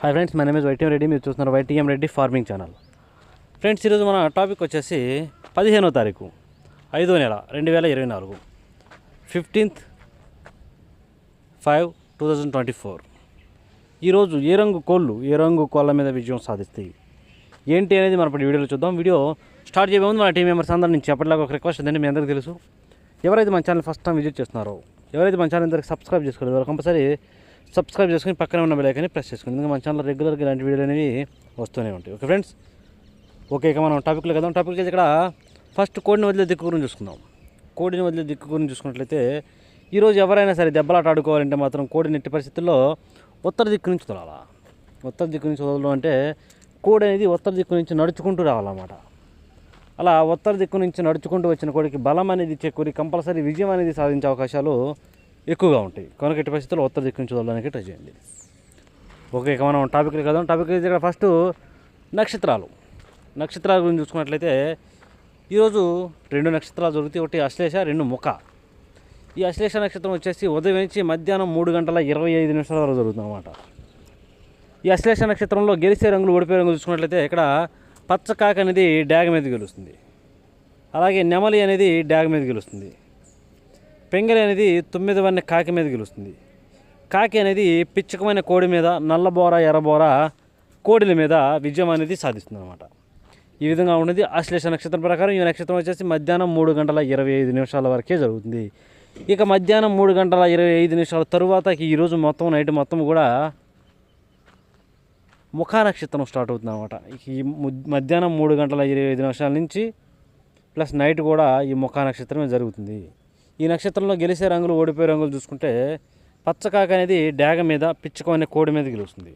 Hi friends, my name is YTM Reddy. మీరు చూస్తున్నారు YTM Reddy farming channel. Friends, ఈరోజు మన టాపిక్ వచ్చేసి 15వ తారీఖు 5వ నెల 2024, 15th 5/2024. ఈరోజు ఏ రంగు కోళ్ళ మీద విజయం సాధిస్తాయి ఏంటి అనేది మనం ఇప్పుడు వీడియోలో చూద్దాం. వీడియో స్టార్ట్ చేయబోయే ముందు మన టీం మెంబర్స్ అందరి నుంచి ఎప్పటిలాగా ఒక రిక్వెస్ట్ ఉందండి. మీ అందరికీ తెలుసు, ఎవరైతే మన ఛానల్ ఫస్ట్ టైం విజిట్ చేస్తున్నారో, ఎవరైతే మన ఛానల్ ఇంతవరకు సబ్స్క్రైబ్ చేసుకోలేదో కంపల్సరీ సబ్స్క్రైబ్ చేసుకుని పక్కన ఉన్న బెల్ ఐకాన్ని ప్రెస్ చేసుకోండి. ఎందుకంటే మన ఛానల్ రెగ్యులర్గా ఇలాంటి వీడియోలు అనేవి వస్తూనే ఉంటాయి. ఓకే ఫ్రెండ్స్, ఇక మనం టాపిక్లో కదా. టాపిక్ ఇక్కడ ఫస్ట్ కోడిని వదిలే దిక్కు గురించి చూసుకుందాం. కోడిని వదిలే దిక్కు గురించి చూసుకున్నట్లయితే ఈరోజు ఎవరైనా సరే దెబ్బలాట ఆడుకోవాలంటే మాత్రం కోడిని ఎట్టి పరిస్థితుల్లో ఉత్తర దిక్కు నుంచి వదలాలా. ఉత్తర దిక్కు నుంచి వదలడం అంటే కోడి అనేది ఉత్తర దిక్కు నుంచి నడుచుకుంటూ రావాలన్నమాట. అలా ఉత్తర దిక్కు నుంచి నడుచుకుంటూ వచ్చిన కోడికి బలం అనేది చేకూరి కంపల్సరీ విజయం అనేది సాధించే అవకాశాలు ఎక్కువగా ఉంటాయి. కనుక ఎట్టి పరిస్థితుల్లో ఉత్తర దిక్కు నుంచి వదలడానికి ట్రై చేయండి. ఓకే, ఇక మనం టాపిక్లు కదా. టాపిక్ ఇక్కడ ఫస్ట్ నక్షత్రాల గురించి చూసుకున్నట్లయితే ఈరోజు 2 నక్షత్రాలు జరుగుతాయి. ఒకటి అశ్లేష, 2 ముఖ. ఈ అశ్లేష నక్షత్రం వచ్చేసి ఉదయం నుంచి మధ్యాహ్నం 3:25 వరకు జరుగుతుంది అన్నమాట. ఈ అశ్లేష నక్షత్రంలో గెలిచే రంగులు, ఓడిపోయే రంగులు చూసుకున్నట్లయితే ఇక్కడ పచ్చకాక అనేది డ్యాగ మీద గెలుస్తుంది. అలాగే నెమలి అనేది డ్యాగ మీద గెలుస్తుంది. పెంగలి అనేది 9 వన్నె కాకి మీద గెలుస్తుంది. కాకి అనేది పిచ్చకమైన కోడి మీద, నల్లబోర, ఎర్రబోర కోడిల మీద విజయం అనేది సాధిస్తుంది అనమాట. ఈ విధంగా ఉన్నది అశ్లేష నక్షత్రం ప్రకారం. ఈ నక్షత్రం వచ్చేసి మధ్యాహ్నం 3:25 వరకే జరుగుతుంది. ఇక మధ్యాహ్నం 3:25 తరువాత ఈరోజు నైట్ మొత్తం కూడా ముఖ నక్షత్రం స్టార్ట్ అవుతుంది అనమాట. ఈ మధ్యాహ్నం 3:25 నుంచి ప్లస్ నైట్ కూడా ఈ ముఖ నక్షత్రమే జరుగుతుంది. ఈ నక్షత్రంలో గెలిచే రంగులు, ఓడిపోయే రంగులు చూసుకుంటే పచ్చకాక అనేది డ్యాగ మీద, పిచ్చుక అనే కోడి మీద గెలుస్తుంది.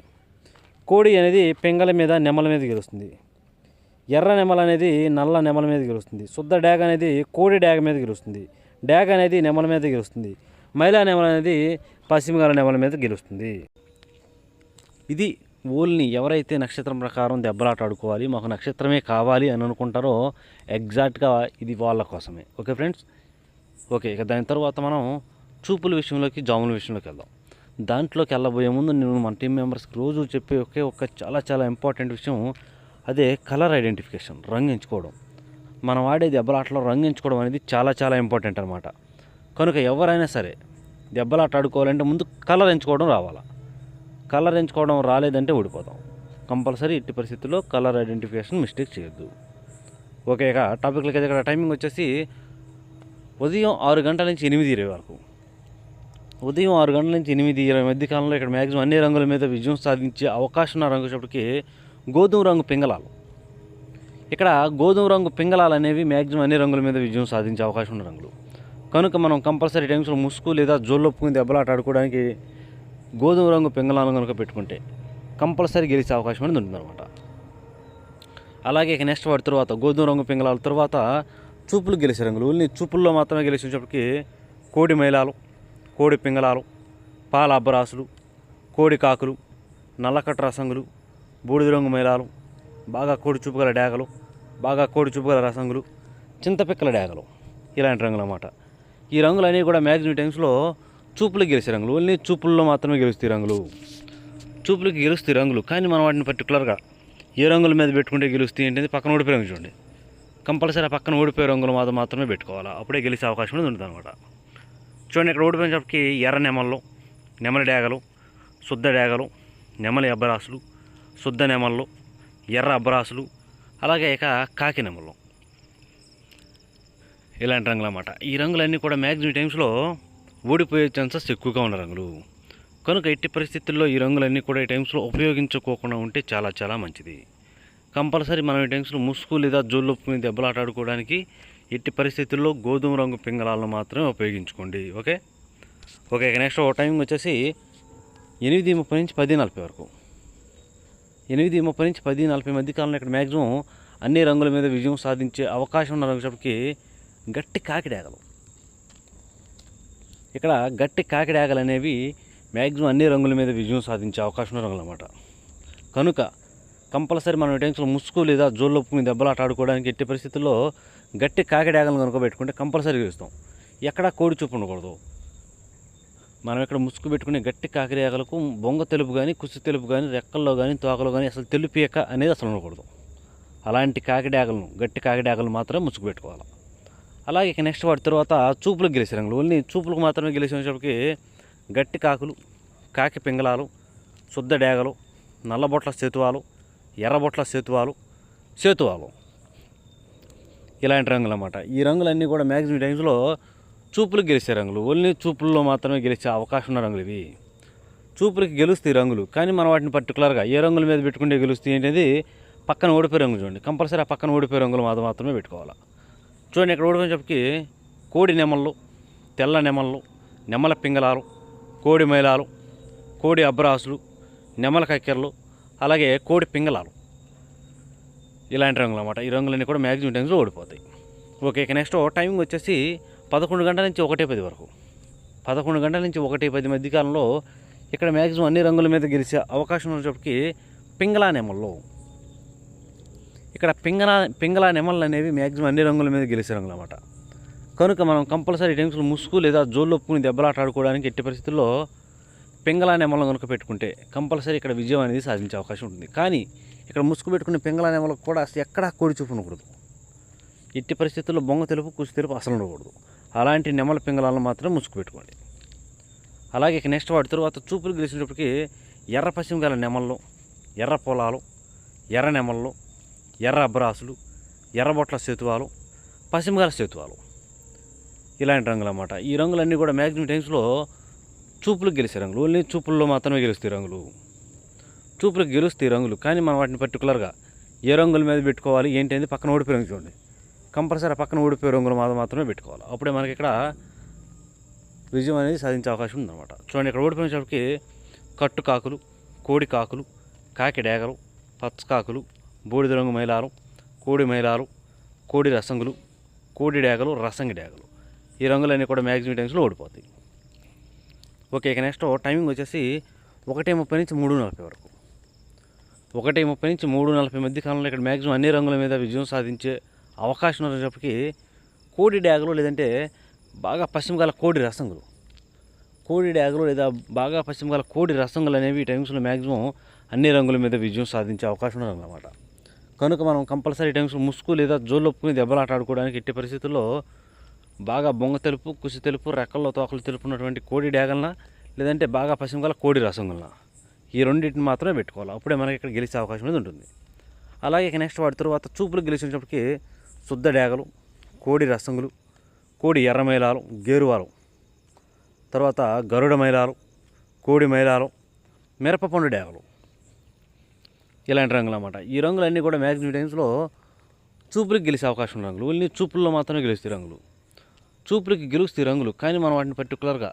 కోడి అనేది పెంగల మీద, నెమల మీద గెలుస్తుంది. ఎర్ర నెమల అనేది నల్ల నెమల మీద గెలుస్తుంది. శుద్ధ డ్యాగ అనేది కోడి డ్యాగ మీద గెలుస్తుంది. డ్యాగ అనేది నెమల మీద గెలుస్తుంది. మైలా నెమల అనేది పశ్చిమగల నెమల మీద గెలుస్తుంది. ఇది ఓల్ని ఎవరైతే నక్షత్రం ప్రకారం దెబ్బలాట ఆడుకోవాలి, మాకు నక్షత్రమే కావాలి అని అనుకుంటారో ఎగ్జాక్ట్గా ఇది వాళ్ళ కోసమే. ఓకే ఫ్రెండ్స్, ఓకే, ఇక దాని తర్వాత మనం చూపుల విషయంలోకి, జాముల విషయంలోకి వెళ్దాం. దాంట్లోకి వెళ్ళబోయే ముందు నేను మన టీం మెంబర్స్కి రోజు చెప్పే ఒక చాలా ఇంపార్టెంట్ విషయం, అదే కలర్ ఐడెంటిఫికేషన్, రంగు ఎంచుకోవడం. మనం ఆడే దెబ్బలాటలో రంగు ఎంచుకోవడం అనేది చాలా ఇంపార్టెంట్ అనమాట. కనుక ఎవరైనా సరే దెబ్బలాట ఆడుకోవాలంటే ముందు కలర్ ఎంచుకోవడం రావాలా. కలర్ ఎంచుకోవడం రాలేదంటే ఓడిపోతాం. కంపల్సరీ ఎట్టి పరిస్థితుల్లో కలర్ ఐడెంటిఫికేషన్ మిస్టేక్ చేయొద్దు. ఓకే, ఇక టాపిక్లకి అయితే ఇక్కడ టైమింగ్ వచ్చేసి ఉదయం 6 గంటల నుంచి 8:20 వరకు. ఉదయం 6 గంటల నుంచి 8:20 మధ్య కాలంలో ఇక్కడ మ్యాక్సిమం అన్ని రంగుల మీద విజయం సాధించే అవకాశం ఉన్న రంగు వచ్చేప్పటికి గోధుమ రంగు పింగళాలు. ఇక్కడ గోధుమ రంగు పింగళాలు అనేవి మ్యాక్సిమం అన్ని రంగుల మీద విజయం సాధించే అవకాశం ఉన్న రంగులు. కనుక మనం కంపల్సరీ టైమ్స్లో ముసుగు లేదా జోళ్ళొప్పుకుని దెబ్బలాట ఆడుకోవడానికి గోధుమ రంగు పింగళాలను కనుక పెట్టుకుంటే కంపల్సరీ గెలిచే అవకాశం అనేది ఉంటుందన్నమాట. అలాగే ఇక నెక్స్ట్ వాటి తర్వాత గోధుమ రంగు పింగళాల తర్వాత చూపులు గెలిచే రంగులు. ఓన్లీ చూపుల్లో మాత్రమే గెలిచేటప్పటికి కోడి మైలాలు, కోడి పింగళాలు, పాల అబ్బరాసులు, కోడి కాకులు, నల్లకట్ట రసంగులు, బూడిద రంగు మైలాలు, బాగా కోడి చూపు గల డ్యాగలు, బాగా కోడి చూపు గల రసంగులు, చింతపిక్కల డ్యాగలు, ఇలాంటి రంగులు అన్నమాట. ఈ రంగులు అనేవి కూడా మ్యాక్సిమం టైమ్స్లో చూపులకు గెలిచే రంగులు. ఓన్లీ చూపుల్లో మాత్రమే గెలుస్తాయి రంగులు. చూపులకి గెలుస్తాయి రంగులు, కానీ మనం వాటిని పర్టికులర్గా ఏ రంగుల మీద పెట్టుకుంటే గెలుస్తాయి ఏంటంటే పక్కన ఓడిపోయే రంగు చూడండి. కంపల్సరీ ఆ పక్కన ఓడిపోయే రంగులు మాత్రమే పెట్టుకోవాలి, అప్పుడే గెలిచే అవకాశం అనేది ఉంటుంది అనమాట. చూడండి, ఇక్కడ ఓడిపోయినప్పటికి ఎర్ర నెమళ్ళు, నెమలి డ్యాగలు, శుద్ధ డ్యాగలు, నెమలి అబ్బరాసులు, శుద్ధ నెమళ్ళు, ఎర్ర అబ్బరాసులు, అలాగే ఇక కాకి నెమళ్ళు, ఇలాంటి రంగులు అన్నమాట. ఈ రంగులన్నీ కూడా మ్యాక్సిమం టైమ్స్లో ఓడిపోయే ఛాన్సెస్ ఎక్కువగా ఉన్న రంగులు. కనుక ఎట్టి పరిస్థితుల్లో ఈ రంగులన్నీ కూడా ఈ టైమ్స్లో ఉపయోగించుకోకుండా ఉంటే చాలా మంచిది. కంపల్సరీ మనం ఈ టైమ్స్లో ముసుగు లేదా జోళ్ళొప్పుకుని దెబ్బలాట ఆడుకోవడానికి ఎట్టి పరిస్థితుల్లో గోధుమ రంగు పింగళాలను మాత్రమే ఉపయోగించుకోండి. ఓకే, ఇక నెక్స్ట్ టైమింగ్ వచ్చేసి 8:30 నుంచి 10:40 వరకు. 8:30 నుంచి 10:40 మధ్య కాలంలో ఇక్కడ మ్యాక్సిమం అన్ని రంగుల మీద విజయం సాధించే అవకాశం ఉన్న రంగులకి గట్టి కాకిడాగలు. ఇక్కడ గట్టి కాకిడాగలు అనేవి మ్యాక్సిమం అన్ని రంగుల మీద విజయం సాధించే అవకాశం ఉన్న రంగులు అన్నమాట. కనుక కంపల్సరీ మనం ఈ టైమ్స్లో ముసుగు లేదా జోళ్ళొప్పుకుని దెబ్బలాట ఆడుకోవడానికి ఎట్టి పరిస్థితుల్లో గట్టి కాకిడాగలను కనుక పెట్టుకుంటే కంపల్సరీ గెలుస్తాం. ఎక్కడా కోడి చూపు ఉండకూడదు. మనం ఇక్కడ ముసుగు పెట్టుకునే గట్టి కాకిరేగలకు బొంగ తెలుపు కానీ కుసి తెలుపు కానీ రెక్కల్లో కానీ తోకలో కానీ అసలు తెలుపేక అనేది అసలు ఉండకూడదు. అలాంటి కాకిడాగలను గట్టి కాకిడాగలను మాత్రమే ముసుగు పెట్టుకోవాలి. అలాగే ఇక నెక్స్ట్ వాటి తర్వాత చూపులకు గెలిచే రంగులు, ఓన్లీ చూపులకు మాత్రమే గెలిచేటప్పటికి గట్టి కాకులు, కాకి పింగళాలు, శుద్ధ డేగలు, నల్లబొట్ల సేతువాలు, ఎర్రబొట్ల సేతువాలు ఇలాంటి రంగులు అన్నమాట. ఈ రంగులన్నీ కూడా మ్యాక్సిమం టైమ్స్లో చూపులకు గెలిచే రంగులు, ఓన్లీ చూపుల్లో మాత్రమే గెలిచే అవకాశం ఉన్న రంగులు ఇవి. చూపులకి గెలుస్తాయి రంగులు, కానీ మనం వాటిని పర్టికులర్గా ఏ రంగుల మీద పెట్టుకుంటే గెలుస్తాయి అనేది పక్కన ఓడిపోయే రంగులు చూడండి. కంపల్సరీ ఆ పక్కన ఓడిపోయే రంగులు మాత్రమే పెట్టుకోవాలి. చూడండి ఇక్కడ ఓడిపోయినప్పటికీ కోడి నెమళ్ళు, తెల్ల నెమళ్ళు, నెమల పింగళాలు, కోడి మైలాలు, కోడి అబ్రాసులు, నెమల కక్కెరలు, అలాగే కోడి పింగళాలు ఇలాంటి రంగులు అన్నమాట. ఈ రంగులన్నీ కూడా మ్యాక్సిమం టైమ్స్లో ఓడిపోతాయి. ఓకే, ఇక నెక్స్ట్ టైమింగ్ వచ్చేసి 11 గంటల నుంచి 1:10 వరకు. 11 గంటల నుంచి 1:10 మధ్య కాలంలో ఇక్కడ మ్యాక్సిమం అన్ని రంగుల మీద గెలిచే అవకాశం ఉన్నప్పటికీ పింగళా నెమళ్ళు, ఇక్కడ పింగళా నెమళ్ళు అనేవి మ్యాక్సిమం అన్ని రంగుల మీద గెలిచే రంగులు అన్నమాట. కనుక మనం కంపల్సరీ టైమ్స్లో ముసుగు లేదా జోళ్ళు ఒప్పుకుని దెబ్బలాట ఆడుకోవడానికి ఎట్టి పరిస్థితుల్లో పింగళా నెమలను కనుక పెట్టుకుంటే కంపల్సరీ ఇక్కడ విజయం అనేది సాధించే అవకాశం ఉంటుంది. కానీ ఇక్కడ ముసుగు పెట్టుకునే పింగళా నెమలకు కూడా అసలు ఎక్కడా కోడి చూపు ఉండకూడదు. ఎట్టి పరిస్థితుల్లో బొంగ తెలుపు కుసి తెలుపు అసలు ఉండకూడదు. అలాంటి నెమల పింగళాలను మాత్రం ముసుగు పెట్టుకోండి. అలాగే ఇక నెక్స్ట్ వాటి తర్వాత చూపులు గెలిచినప్పటికీ ఎర్ర పశ్చిమ గల నెమళ్ళు, ఎర్ర పొలాలు, ఎర్ర నెమళ్ళు, ఎర్ర అబ్రాసులు, ఎర్రబొట్ల సేతువాలు, పశ్చిమగల సేతువాలు ఇలాంటి రంగులు అన్నమాట. ఈ రంగులన్నీ కూడా మ్యాక్సిమం టైమ్స్లో చూపులకు గెలిచే రంగులు, ఓన్లీ చూపుల్లో మాత్రమే గెలుస్తాయి రంగులు. చూపులకు గెలుస్తాయి రంగులు, కానీ మనం వాటిని పర్టికులర్గా ఏ రంగుల మీద పెట్టుకోవాలి ఏంటి అనేది పక్కన ఓడిపోయే రంగు చూడండి. కంపల్సరీ పక్కన ఓడిపోయే రంగులు మాత్రమే పెట్టుకోవాలి. అప్పుడే మనకి ఇక్కడ విజయం అనేది సాధించే అవకాశం ఉందన్నమాట. చూడండి ఇక్కడ ఓడిపోయినప్పటికీ కట్టు కాకులు, కోడి కాకులు, కాకి డేగలు, పచ్చకాకులు, బూడిద రంగు మైలాలు, కోడి రసంగులు, కోడి డేగలు, రసంగి డేగలు ఈ రంగులన్నీ కూడా మ్యాక్సిమం టైమ్స్లో ఓడిపోతాయి. ఓకే, ఇక నెక్స్ట్ టైమింగ్ వచ్చేసి 1:30 నుంచి 3:40 వరకు. 1:30 నుంచి 3:40 మధ్య కాలంలో ఇక్కడ మ్యాక్సిమం అన్ని రంగుల మీద విజయం సాధించే అవకాశం ఉన్నప్పటికీ కోడి డ్యాగులు లేదంటే బాగా పశ్చిమ గల కోడి డ్యాగులు లేదా బాగా పశ్చిమ గల కోడి రసంగులు అనేవి ఈ టైమ్స్లో మ్యాక్సిమం అన్ని రంగుల మీద విజయం సాధించే అవకాశం ఉన్నదన్నమాట. కనుక మనం కంపల్సరీ టైమ్స్ ముసుగు లేదా జోళ్ళు ఒప్పుకుని దెబ్బలాట ఆడుకోవడానికి ఎట్టి పరిస్థితుల్లో బాగా బొంగ తెలుపు, కుసి తెలుపు, రెక్కల్లో తోకలు తెలుపున్నటువంటి కోడి డ్యాగలన లేదంటే బాగా పశ్చిమ గల కోడి రసంగులన ఈ రెండింటిని మాత్రమే పెట్టుకోవాలి. అప్పుడే మనకి ఇక్కడ గెలిచే అవకాశం అనేది ఉంటుంది. అలాగే ఇక నెక్స్ట్ వాటి తర్వాత చూపులు గెలిచినప్పటికీ శుద్ధ డేగలు, కోడి రసంగులు, కోడి ఎర్రమైలాలు, గేరువాలు, తర్వాత గరుడ మైలాలు, కోడి మైలాలు, మిరపపండు డేగలు ఇలాంటి రంగులు అన్నమాట. ఈ రంగులన్నీ కూడా మ్యాక్సిమం టైమ్స్లో చూపులకు గెలిచే అవకాశం ఉన్న రంగులు, ఓన్లీ చూపుల్లో మాత్రమే గెలుస్తాయి రంగులు. చూపులకి గెలుస్తాయి రంగులు, కానీ మనం వాటిని పర్టికులర్గా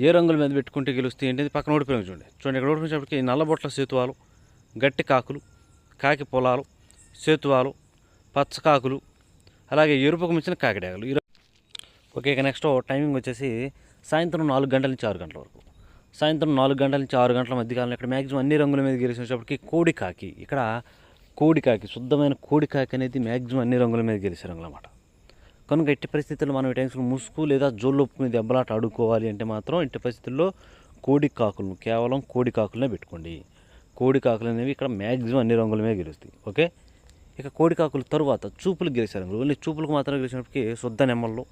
ఏ రంగుల మీద పెట్టుకుంటే గెలుస్తాయి ఏంటి పక్కన ఓడిపోయి చూడండి. ఇక్కడ ఓడిపోయినప్పటికీ నల్లబొట్ల సేతువాలు, గట్టి కాకులు, కాకి పొలాలు, సేతువాలు, పచ్చకాకులు, అలాగే ఎరుపుకు మించిన కాకిడాగలు. ఓకే, ఇక నెక్స్ట్ టైమింగ్ వచ్చేసి సాయంత్రం 4 గంటల నుంచి 6 గంటల వరకు. సాయంత్రం 4 గంటల నుంచి 6 గంటల మధ్యకాలంలో ఇక్కడ మ్యాక్సిమం అన్ని రంగుల మీద గెలిచినప్పటికీ కోడికాకి, ఇక్కడ కోడికాకి శుద్ధమైన కోడికాకి అనేది మ్యాక్సిమం అన్ని రంగుల మీద గెలిచే రంగులు అన్నమాట. కనుక ఎట్టి పరిస్థితుల్లో మనం ఈ టైమ్స్లో ముసుగు లేదా జోళ్ళు ఒప్పుకుని దెబ్బలాట ఆడుకోవాలి అంటే మాత్రం ఎట్టి పరిస్థితుల్లో కోడికాకులను కేవలం కోడికాకులనే పెట్టుకోండి. కోడికాకులు అనేవి ఇక్కడ మ్యాక్సిమం అన్ని రంగుల మీద గెలుస్తాయి. ఓకే, ఇక కోడికాకులు తరువాత చూపులకు గెలిచే రంగులు, ఓన్లీ చూపులకు మాత్రమే గెలిచినప్పటికీ శుద్ధ నెమళ్ళు,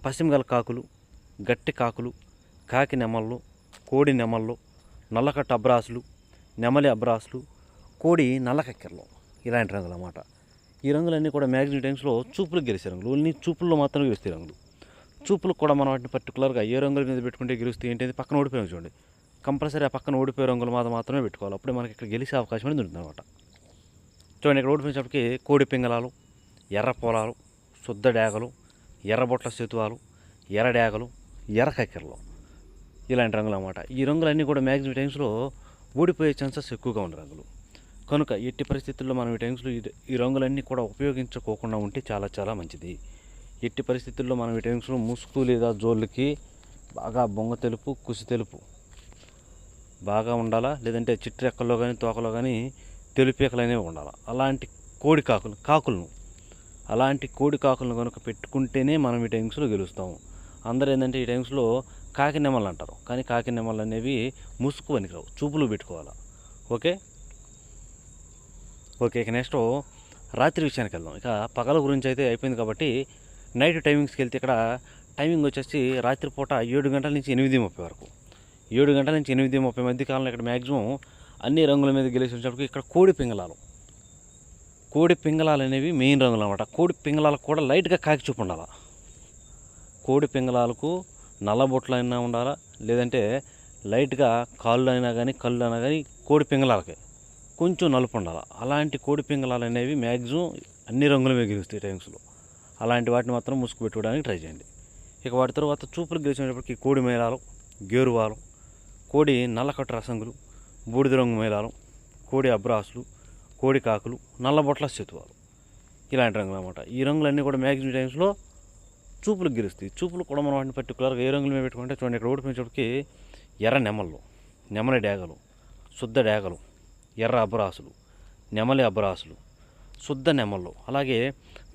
పశ్చిమ గల కాకులు, గట్టి కాకులు, కాకి నెమళ్ళు, కోడి నెమళ్ళు, నల్లకట్ట అబ్రాసులు, నెమలి అబ్రాసులు, కోడి నల్లకక్కెరలు ఇలాంటి రంగులు అన్నమాట. ఈ రంగులన్నీ కూడా మ్యాక్సిమం టైమ్స్లో చూపులకు గెలిచే రంగులు, ఓన్లీ చూపుల్లో మాత్రమే గెలుస్తాయి రంగులు. చూపులకు కూడా మనం వాటిని పర్టికులర్గా ఏ రంగుల మీద పెట్టుకుంటే గెలుస్తాయి ఏంటి పక్కన ఓడిపోయాం చూడండి. కంపల్సరీ ఆ పక్కన ఓడిపోయే రంగులు మాత్రమే పెట్టుకోవాలి. అప్పుడే మనకి ఇక్కడ గెలిచే అవకాశం అనేది ఉంటుంది అనమాట. చూడండి ఇక్కడ ఓడిపోయినప్పటికీ కోడి పింగళాలు, ఎర్ర పొలాలు, శుద్ధ డేగలు, ఎర్రబొట్ల సేతువాలు, ఎర్ర డేగలు, ఎర్ర కక్కెరలు ఇలాంటి రంగులు అన్నమాట. ఈ రంగులన్నీ కూడా మ్యాక్సిమం టైమ్స్లో ఓడిపోయే ఛాన్సెస్ ఎక్కువగా ఉన్న రంగులు. కనుక ఎట్టి పరిస్థితుల్లో మనం ఈ టైమ్స్లో ఈ రంగులన్నీ కూడా ఉపయోగించుకోకుండా ఉంటే చాలా చాలా మంచిది. ఎట్టి పరిస్థితుల్లో మనం ఈ టైమ్స్లో ముసుగు లేదా జోళ్ళకి బాగా బొంగ తెలుపు, కుసి తెలుపు బాగా ఉండాలా, లేదంటే చిట్రెక్కల్లో కానీ తోకలో కానీ తెలుపేకలు అనేవి ఉండాలి. అలాంటి కోడి కాకులను కనుక పెట్టుకుంటేనే మనం ఈ టైమ్స్లో గెలుస్తాము. అందరూ ఏంటంటే ఈ టైమ్స్లో కాకి నెమళ్ళు అంటారు. కానీ కాకి నెమళ్ళు అనేవి ముసుగు పనికిరావు, చూపులు పెట్టుకోవాలి. ఓకే ఓకే ఇక నెక్స్ట్ రాత్రి విషయానికి వెళ్దాం. ఇక పగల గురించి అయితే అయిపోయింది కాబట్టి నైట్ టైమింగ్స్కి వెళ్తే ఇక్కడ టైమింగ్ వచ్చేసి రాత్రిపూట 7 గంటల నుంచి 8:30 వరకు. 7 గంటల నుంచి 8:30 మధ్య కాలంలో ఇక్కడ మ్యాక్సిమం అన్ని రంగుల మీద గెలిచి వచ్చేటప్పటికి ఇక్కడ కోడి పింగళాలు అనేవి మెయిన్ రంగులు అనమాట. కోడి పింగళాలకు కూడా లైట్గా కాకి చూపు ఉండాలి. కోడి పింగళాలకు నల్ల బొట్లు అయినా ఉండాలా, లేదంటే లైట్గా కాళ్ళు అయినా కానీ కళ్ళు అయినా కానీ కోడి పింగళాలకి కొంచెం నలుపు ఉండాలి. అలాంటి కోడి పింగళాలు అనేవి మ్యాక్సిమం అన్ని రంగుల మీద గెలుస్తాయి టైమ్స్లో. అలాంటి వాటిని మాత్రం ముసుగు పెట్టుకోవడానికి ట్రై చేయండి. ఇక వాటి తర్వాత చూపులు గెలిచినప్పటికీ కోడి మేళాలు, గేరువాలు, కోడి నల్లకట్టు రసంగులు, బూడిద రంగు మేళాలు, కోడి అబ్రాసులు, కోడి కాకులు, నల్లబొట్ల సెతువాలు, ఇలాంటి రంగులు అనమాట. ఈ రంగులన్నీ కూడా మ్యాక్సిమం టైమ్స్లో చూపులకు గెలుస్తాయి. చూపులు కూడా మనం వాటిని పర్టికులర్గా ఏ రంగుల మీద పెట్టుకుంటే చూడండి, ఇక్కడ ఓడిపోయినప్పటికీ ఎర్ర నెమళ్ళు, నెమలి డేగలు, శుద్ధ డేగలు, ఎర్ర అబ్రాసులు, నెమలి అబ్రాసులు, శుద్ధ నెమళ్ళు, అలాగే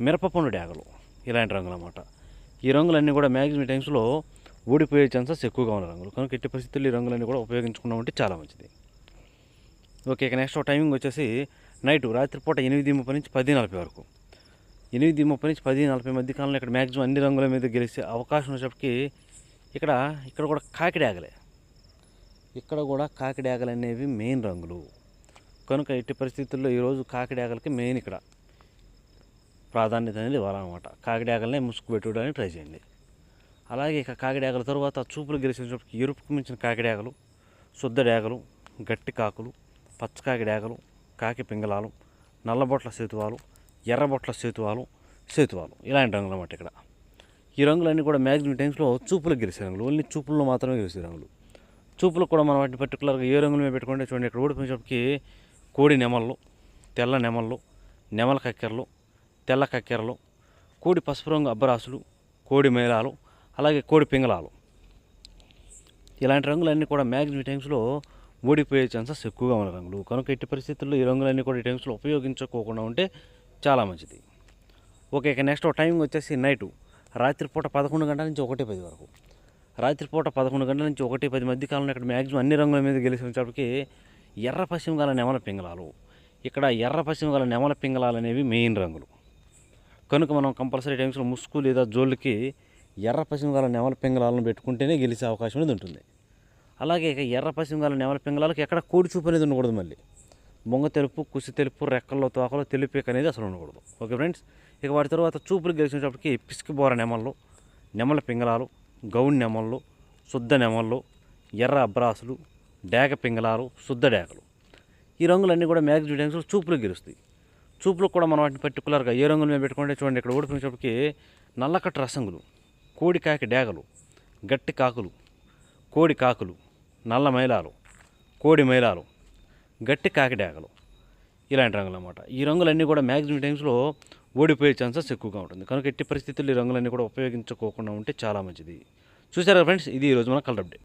మిరపపండు డేగలు, ఇలాంటి రంగులు అన్నమాట. ఈ రంగులన్నీ కూడా మ్యాక్సిమం టైమ్స్లో ఓడిపోయే ఛాన్సెస్ ఎక్కువగా ఉన్న రంగులు. కనుక ఎట్టి పరిస్థితుల్లో ఈ రంగులన్నీ కూడా ఉపయోగించుకున్నాం అంటే చాలా మంచిది. ఓకే ఇక నెక్స్ట్ టైమింగ్ వచ్చేసి నైట్ రాత్రిపూట 8:30 నుంచి 10:40 వరకు. 8:30 నుంచి 10:40 మధ్య కాలంలో ఇక్కడ మ్యాక్సిమం అన్ని రంగుల మీద గెలిచే అవకాశం వచ్చేప్పటికి ఇక్కడ కూడా కాకిడాగలే. ఇక్కడ కూడా కాకిడాగలు అనేవి మెయిన్ రంగులు. కనుక ఎట్టి పరిస్థితుల్లో ఈరోజు కాకిడాగలకి మెయిన్ ఇక్కడ ప్రాధాన్యత అనేది ఇవ్వాలన్నమాట. కాకిడాగలనే ముసుగు పెట్టుకోవడానికి ట్రై చేయండి. అలాగే ఇక కాకిడాగల తర్వాత చూపులు గెలిచినప్పటికి ఎరుపుకు మించిన కాకిడాగలు, శుద్ధ డేగలు, గట్టి కాకులు, పచ్చకాకి డేగలు, కాకి పింగళాలు, నల్లబొట్ల సేతువాలు, ఎర్రబొట్ల సేతువాలు, ఇలాంటి రంగులు అన్నమాట. ఇక్కడ ఈ రంగులన్నీ కూడా మ్యాక్సిమం టైమ్స్లో చూపులకు గెలిచే రంగులు. ఓన్లీ చూపుల్లో మాత్రమే గెలిచే రంగులు. చూపులకు కూడా మనం వాటిని పర్టికులర్గా ఏ రంగుల మీద పెట్టుకుంటే చూడండి, ఇక్కడ ఓడిపోయినప్పటికీ కోడి నెమళ్ళు, తెల్ల నెమళ్ళు, నెమల కక్కెరలు, తెల్ల కక్కెరలు, కోడి పసుపు రంగు అబ్బరాసులు, కోడి మేళాలు, అలాగే కోడి పింగళాలు, ఇలాంటి రంగులన్నీ కూడా మ్యాక్సిమం టైమ్స్లో ఓడిపోయే ఛాన్సెస్ ఎక్కువగా ఉన్న రంగులు. కనుక ఎట్టి పరిస్థితుల్లో ఈ రంగులన్నీ కూడా ఈ టైమ్స్లో ఉపయోగించుకోకుండా ఉంటే చాలా మంచిది. ఓకే ఇక నెక్స్ట్ టైమింగ్ వచ్చేసి నైటు రాత్రిపూట 11 గంటల నుంచి 1:10 వరకు. రాత్రిపూట 11 గంటల నుంచి 1:10 మధ్య కాలంలో ఇక్కడ మ్యాక్సిమం అన్ని రంగుల మీద గెలిచినప్పటికీ ఎర్ర పశ్చిమ గల నెమల పింగళాలు. ఇక్కడ ఎర్ర పశ్చిమ గల నెమల పింగళాలు అనేవి మెయిన్ రంగులు. కనుక మనం కంపల్సరీ టైమ్స్లో ముసుగు లేదా జోళ్ళకి ఎర్ర పశ్చిమ గల నెమల పింగళాలను పెట్టుకుంటేనే గెలిచే అవకాశం అనేది ఉంటుంది. అలాగే ఇక ఎర్ర పశ్చిమ గల నెమల పింగళాలకు ఎక్కడ కోడి చూపు అనేది ఉండకూడదు. మళ్ళీ బొంగ తెలుపు, కుసి తెలుపు, రెక్కల్లో తోకలో తెలుపేక అనేది అసలు ఉండకూడదు. ఓకే ఫ్రెండ్స్, ఇక వాటి తర్వాత చూపులు గెలిచినప్పటికీ పిసికి బోర నెమళ్ళు, నెమల పింగళాలు, గౌన్ నెమళ్ళు, శుద్ధ నెమళ్ళు, ఎర్ర అబ్రాసులు, డేగ పింగళాలు, శుద్ధ డేగలు, ఈ రంగులన్నీ కూడా మ్యాక్సిమం టైమ్స్లో చూపులు గెలుస్తాయి. చూపులకు కూడా మనం వాటిని పర్టికులర్గా ఏ రంగుల మీద పెట్టుకుంటే చూడండి, ఇక్కడ ఓడిపోయినప్పటికీ నల్లకట్టు రసంగులు, కోడి కాకి డేగలు, గట్టి కాకులు, కోడి కాకులు, నల్ల మైలాలు, కోడి మైలాలు, గట్టి కాకి డేగలు, ఇలాంటి రంగులు అన్నమాట. ఈ రంగులన్నీ కూడా మ్యాక్సిమం టైమ్స్లో ఓడిపోయే ఛాన్సెస్ ఎక్కువగా ఉంటుంది. కనుక ఎట్టి పరిస్థితుల్లో ఈ రంగులన్నీ కూడా ఉపయోగించుకోకుండా ఉంటే చాలా మంచిది. చూసారా ఫ్రెండ్స్, ఇది ఈరోజు మన కలర్ అప్డేట్.